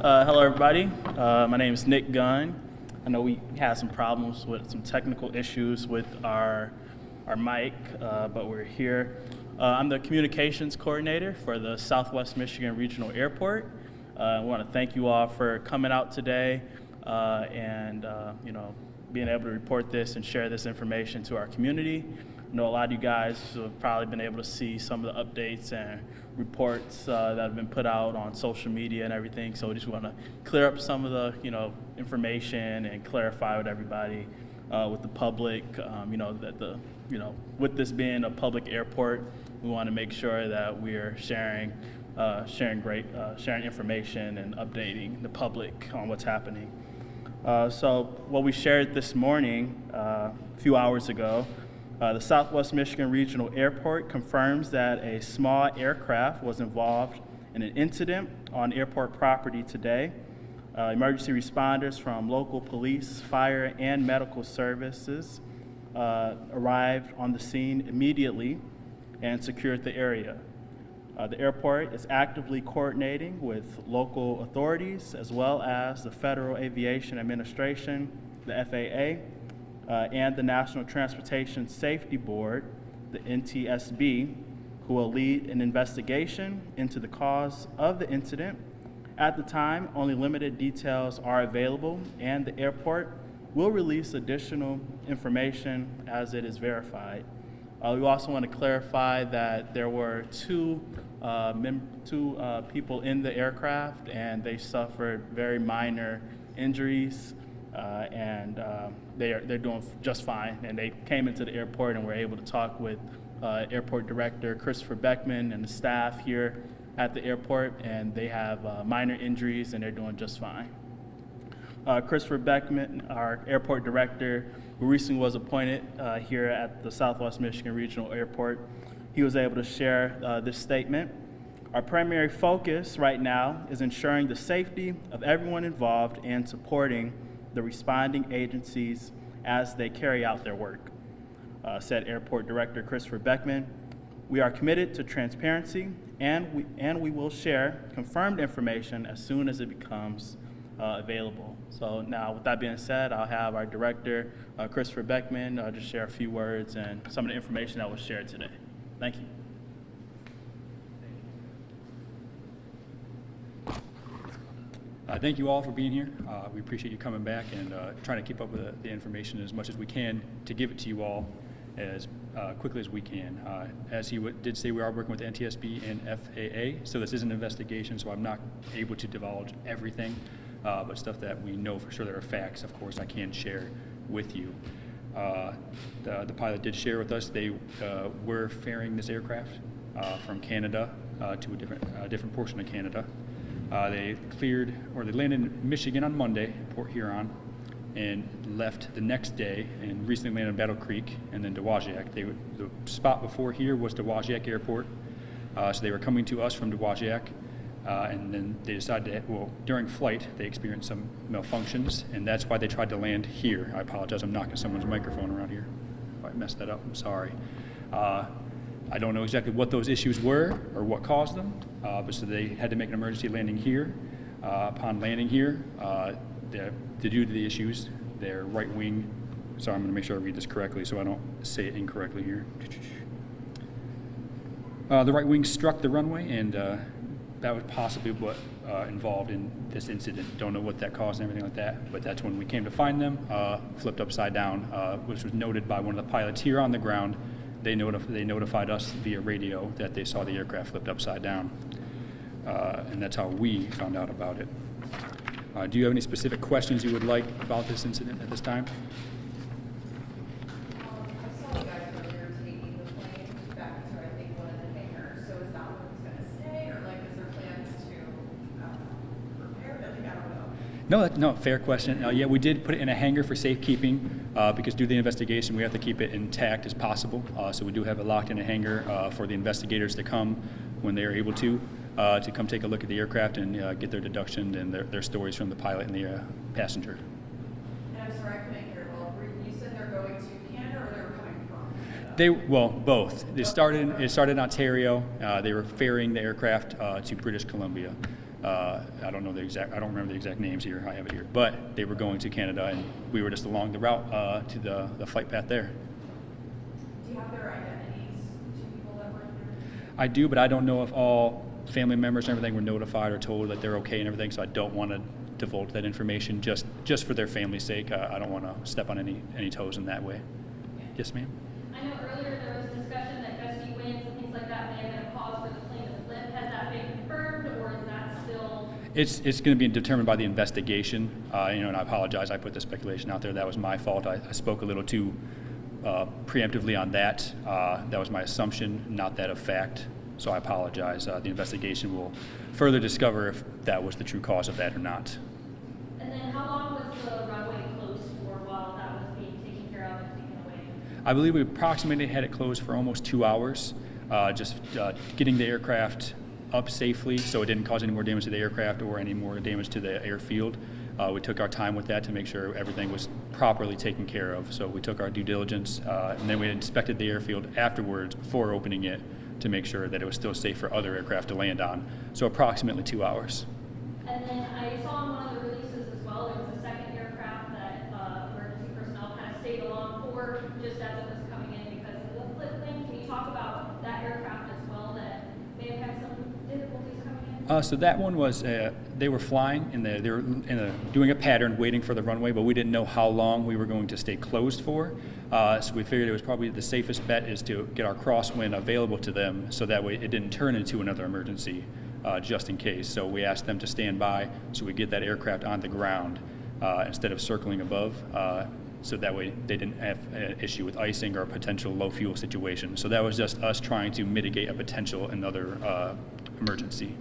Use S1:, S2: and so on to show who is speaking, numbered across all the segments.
S1: Hello, everybody. My name is Nick Gunn. I know we had some problems with some technical issues with our mic, but we're here. I'm the communications coordinator for the Southwest Michigan Regional Airport. I want to thank you all for coming out today and being able to report this and share this information to our community. I know a lot of you guys have probably been able to see some of the updates and reports that have been put out on social media and everything. So we just want to clear up some of the information and clarify with everybody, with the public. With this being a public airport, we want to make sure that we're sharing information and updating the public on what's happening. So what we shared this morning, a few hours ago, the Southwest Michigan Regional Airport confirms that a small aircraft was involved in an incident on airport property today. Emergency responders from local police, fire, and medical services arrived on the scene immediately and secured the area. The airport is actively coordinating with local authorities as well as the Federal Aviation Administration, the FAA, and the National Transportation Safety Board, the NTSB, who will lead an investigation into the cause of the incident. At the time, only limited details are available, and the airport will release additional information as it is verified. We also want to clarify that there were two people in the aircraft, and they suffered very minor injuries. They're doing just fine, and they came into the airport and were able to talk with Airport Director Christopher Beckman and the staff here at the airport, and they have minor injuries and they're doing just fine. Christopher Beckman, our Airport Director, who recently was appointed here at the Southwest Michigan Regional Airport, he was able to share this statement. Our primary focus right now is ensuring the safety of everyone involved and supporting the responding agencies as they carry out their work, said Airport Director Christopher Beckman. We are committed to transparency, and we will share confirmed information as soon as it becomes available. So now, with that being said, I'll have our Director, Christopher Beckman, just share a few words and some of the information that was shared today. Thank you.
S2: Thank you all for being here. We appreciate you coming back and trying to keep up with the information as much as we can to give it to you all as quickly as we can. As he did say, we are working with the NTSB and FAA, so this is an investigation, so I'm not able to divulge everything, but stuff that we know for sure that are facts, of course, I can share with you. The pilot did share with us they were ferrying this aircraft from Canada to a different portion of Canada. They landed in Michigan on Monday, Port Huron, and left the next day and recently landed in Battle Creek and then Dowagiac. The spot before here was Dowagiac Airport, so they were coming to us from Dowagiac, and then they decided during flight they experienced some malfunctions, and that's why they tried to land here. I apologize, I'm knocking someone's microphone around here. If I messed that up, I'm sorry. I don't know exactly what those issues were or what caused them, but so they had to make an emergency landing here. Upon landing here, due to the issues, their right wing, sorry, I'm going to make sure I read this correctly so I don't say it incorrectly here. The right wing struck the runway, and that was possibly what involved in this incident. Don't know what that caused and everything like that, but that's when we came to find them, flipped upside down, which was noted by one of the pilots here on the ground. They notified us via radio that they saw the aircraft flipped upside down, and that's how we found out about it. Do you have any specific questions you would like about this incident at this time?
S3: I saw you guys earlier taking the plane back to, I think, one of the hangars. So is that where it's going to stay, or is there plans to repair it? I don't know.
S2: No, fair question. Yeah, we did put it in a hangar for safekeeping because due to the investigation, we have to keep it intact as possible. So we do have it locked in a hangar for the investigators to come when they are able to come take a look at the aircraft and get their deduction and their stories from the pilot and the passenger.
S3: And I'm sorry, I couldn't hear well. You said they're going to Canada, or they were coming from Canada?
S2: Both. It started in Ontario. They were ferrying the aircraft to British Columbia. I don't know the exact, I don't remember the exact names here, I have it here, but they were going to Canada, and we were just along the route to the flight path there.
S3: Do you have their identities to people that were there?
S2: I do, but I don't know if all family members and everything were notified or told that they're okay and everything, so I don't want to divulge that information just for their family's sake. I don't want to step on any toes in that way. Yes, ma'am?
S4: I know earlier there was discussion that gusty winds and things like that may have been a cause for the plane to flip. Has that been confirmed, or is that still?
S2: It's going to be determined by the investigation, and I apologize. I put the speculation out there. That was my fault. I spoke a little too preemptively on that. That was my assumption, not that of fact. So I apologize. The investigation will further discover if that was the true cause of that or not.
S4: And then how long was the runway closed for while that was being taken care of and taken away?
S2: I believe we approximately had it closed for almost 2 hours, just getting the aircraft up safely so it didn't cause any more damage to the aircraft or any more damage to the airfield. We took our time with that to make sure everything was properly taken care of. So we took our due diligence, and then we inspected the airfield afterwards before opening it to make sure that it was still safe for other aircraft to land on. So approximately 2 hours.
S4: And then I saw in one of the releases as well, there was a second aircraft that emergency personnel kind of stayed along for just as it was coming in because of the flip thing. Can you talk about that aircraft as well that may have had some difficulties coming in?
S2: So that one was, they were flying, and they were doing a pattern, waiting for the runway, but we didn't know how long we were going to stay closed for. So we figured it was probably the safest bet is to get our crosswind available to them so that way it didn't turn into another emergency, just in case. So we asked them to stand by so we get that aircraft on the ground instead of circling above. So that way they didn't have an issue with icing or a potential low fuel situation. So that was just us trying to mitigate a potential another emergency.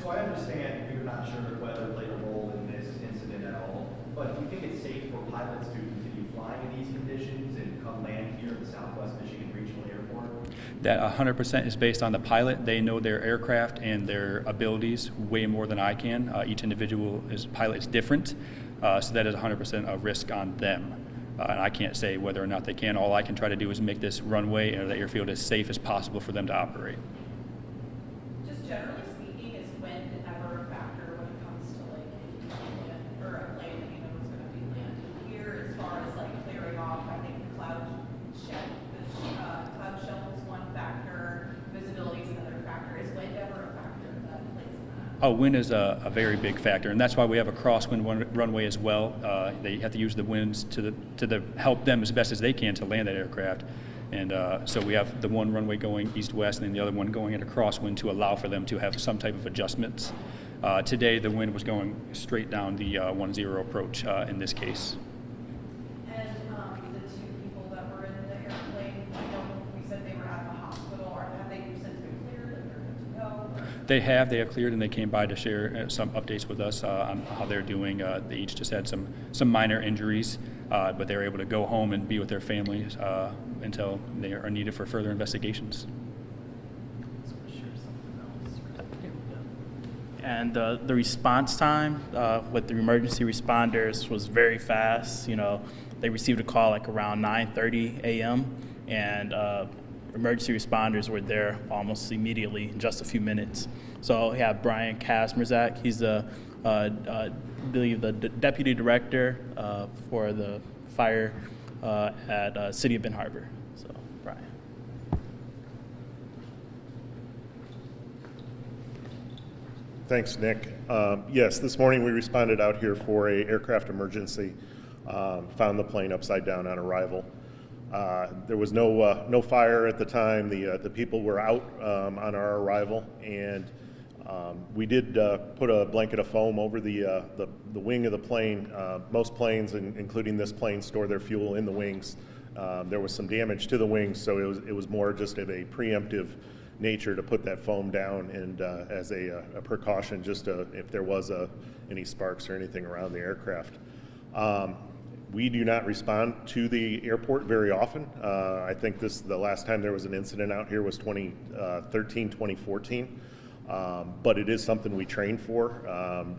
S5: So I understand you're not sure if weather played a role in this incident at all, but do you think it's safe for pilots to continue flying in these conditions and come land here at the Southwest Michigan Regional Airport?
S2: That 100% is based on the pilot. They know their aircraft and their abilities way more than I can. Each individual pilot is different, so that is 100% a risk on them. And I can't say whether or not they can. All I can try to do is make this runway or the airfield as safe as possible for them to operate.
S3: Just generally speaking, is wind ever a factor when it comes to like if you land or a plane that you know is going to be landing here as far as like clearing off? I think the cloud shelf is one factor, visibility is another factor. Is wind ever a factor that plays in that?
S2: Oh, wind is a very big factor, and that's why we have a crosswind runway as well. They have to use the winds to help them as best as they can to land that aircraft. And so we have the one runway going east-west and then the other one going at a crosswind to allow for them to have some type of adjustments. Today, the wind was going straight down the 1-0 approach in this case.
S3: And the two people that were in the airplane, I know we said they were at the hospital. Have they since been cleared and they're good to go?
S2: They have cleared, and they came by to share some updates with us on how they're doing. They each just had some minor injuries, but they were able to go home and be with their families until they are needed for further investigations.
S1: And the response time with the emergency responders was very fast. You know, they received a call like around 9:30 a.m. and emergency responders were there almost immediately in just a few minutes. So we have Brian Kasmerzak. He's the believe the deputy director for the fire at City of Ben Harbor. So, Brian.
S6: Thanks, Nick. Yes, this morning we responded out here for a aircraft emergency. Found the plane upside down on arrival. There was no fire at the time. The people were out on our arrival, and we did put a blanket of foam over the wing of the plane. Most planes, including this plane, store their fuel in the wings. There was some damage to the wings, so it was more just of a preemptive nature to put that foam down and as a precaution, just if there was any sparks or anything around the aircraft. We do not respond to the airport very often. I think the last time there was an incident out here was 2013, 2014. But it is something we train for.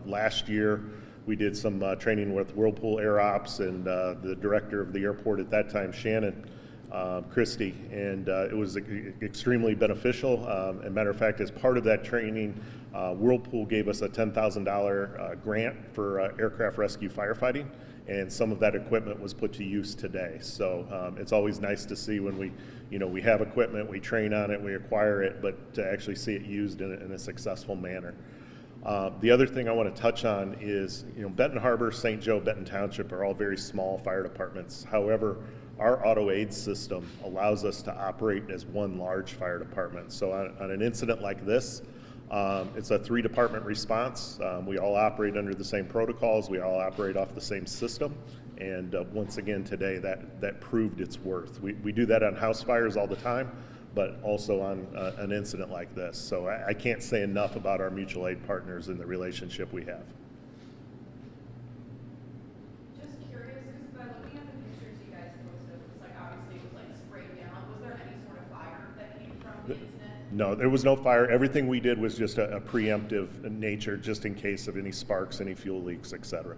S6: Last year, we did some training with Whirlpool Air Ops, and the director of the airport at that time, Shannon, Christie, and it was extremely beneficial. As a matter of fact, as part of that training, Whirlpool gave us a $10,000 grant for aircraft rescue firefighting, and some of that equipment was put to use today. So it's always nice to see when we have equipment, we train on it, we acquire it, but to actually see it used in a successful manner. The other thing I want to touch on is, Benton Harbor, St. Joe, Benton Township are all very small fire departments. However, our auto aid system allows us to operate as one large fire department. So on an incident like this, it's a 3-department response. We all operate under the same protocols. We all operate off the same system. And once again today, that proved its worth. We do that on house fires all the time, but also on an incident like this. So I can't say enough about our mutual aid partners and the relationship we have.
S3: Just curious, because by looking at the pictures you guys posted, it was like, obviously it was like sprayed down. Was there any sort of fire that came from the incident?
S6: No, there was no fire. Everything we did was just a preemptive nature, just in case of any sparks, any fuel leaks, etc.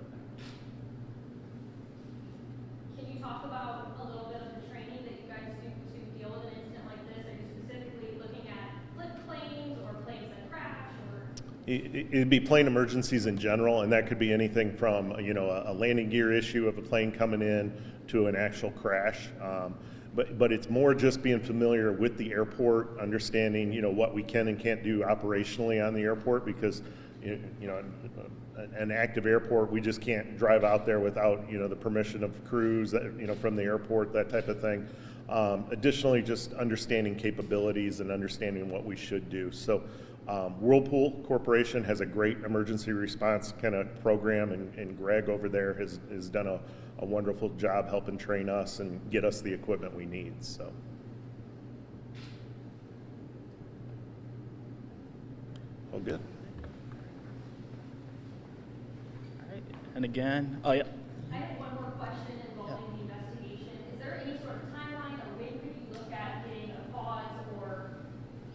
S4: Can you talk about a little bit of the training that you guys do to deal with an incident like this? Are you specifically looking at flip planes or planes that crash, or?
S6: It'd be plane emergencies in general, and that could be anything from a landing gear issue of a plane coming in to an actual crash. But it's more just being familiar with the airport, understanding what we can and can't do operationally on the airport, because an active airport, we just can't drive out there without the permission of crews that, from the airport, that type of thing. Additionally, just understanding capabilities and understanding what we should do. So Whirlpool Corporation has a great emergency response kind of program, and Greg over there has done a wonderful job helping train us and get us the equipment we need. So. All good.
S1: All right. And again, oh yeah.
S4: I have one more question involving the investigation. Is there any sort of timeline, or when could you look at getting a pause or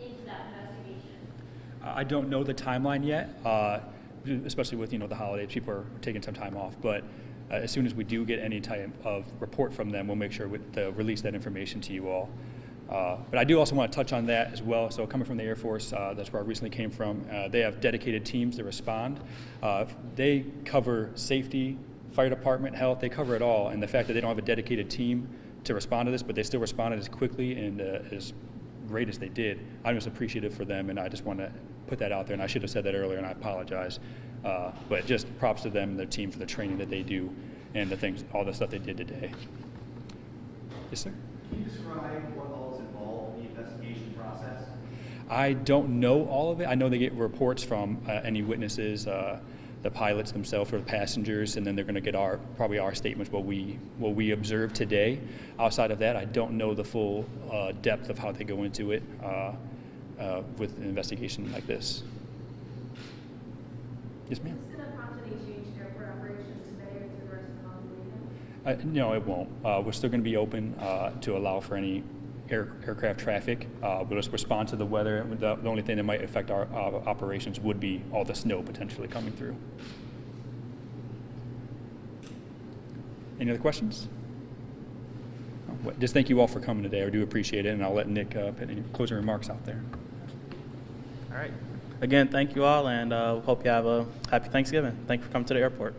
S4: into that investigation?
S2: I don't know the timeline yet, especially with the holidays. People are taking some time off, but as soon as we do get any type of report from them, we'll make sure to release that information to you all. But I do also want to touch on that as well. So coming from the Air Force, that's where I recently came from, they have dedicated teams that respond. They cover safety, fire department, health, they cover it all. And the fact that they don't have a dedicated team to respond to this, but they still responded as quickly and as great as they did, I'm just appreciative for them, and I just want to put that out there. And I should have said that earlier, and I apologize. But just props to them and their team for the training that they do and all the stuff they did today. Yes, sir?
S5: Can you describe what all is involved in the investigation process?
S2: I don't know all of it. I know they get reports from any witnesses, the pilots themselves or the passengers, and then they're going to get probably our statements, what we observed today. Outside of that, I don't know the full depth of how they go into it with an investigation like this. Yes, ma'am.
S3: Is this going to prompt any change in airport operations today with regards to the holiday weekend?
S2: No, it won't. We're still going to be open to allow for any aircraft traffic. We'll just respond to the weather. The only thing that might affect our operations would be all the snow potentially coming through. Any other questions? Just thank you all for coming today. I do appreciate it, and I'll let Nick put any closing remarks out there.
S1: All right. Again, thank you all, and hope you have a happy Thanksgiving. Thank you for coming to the airport.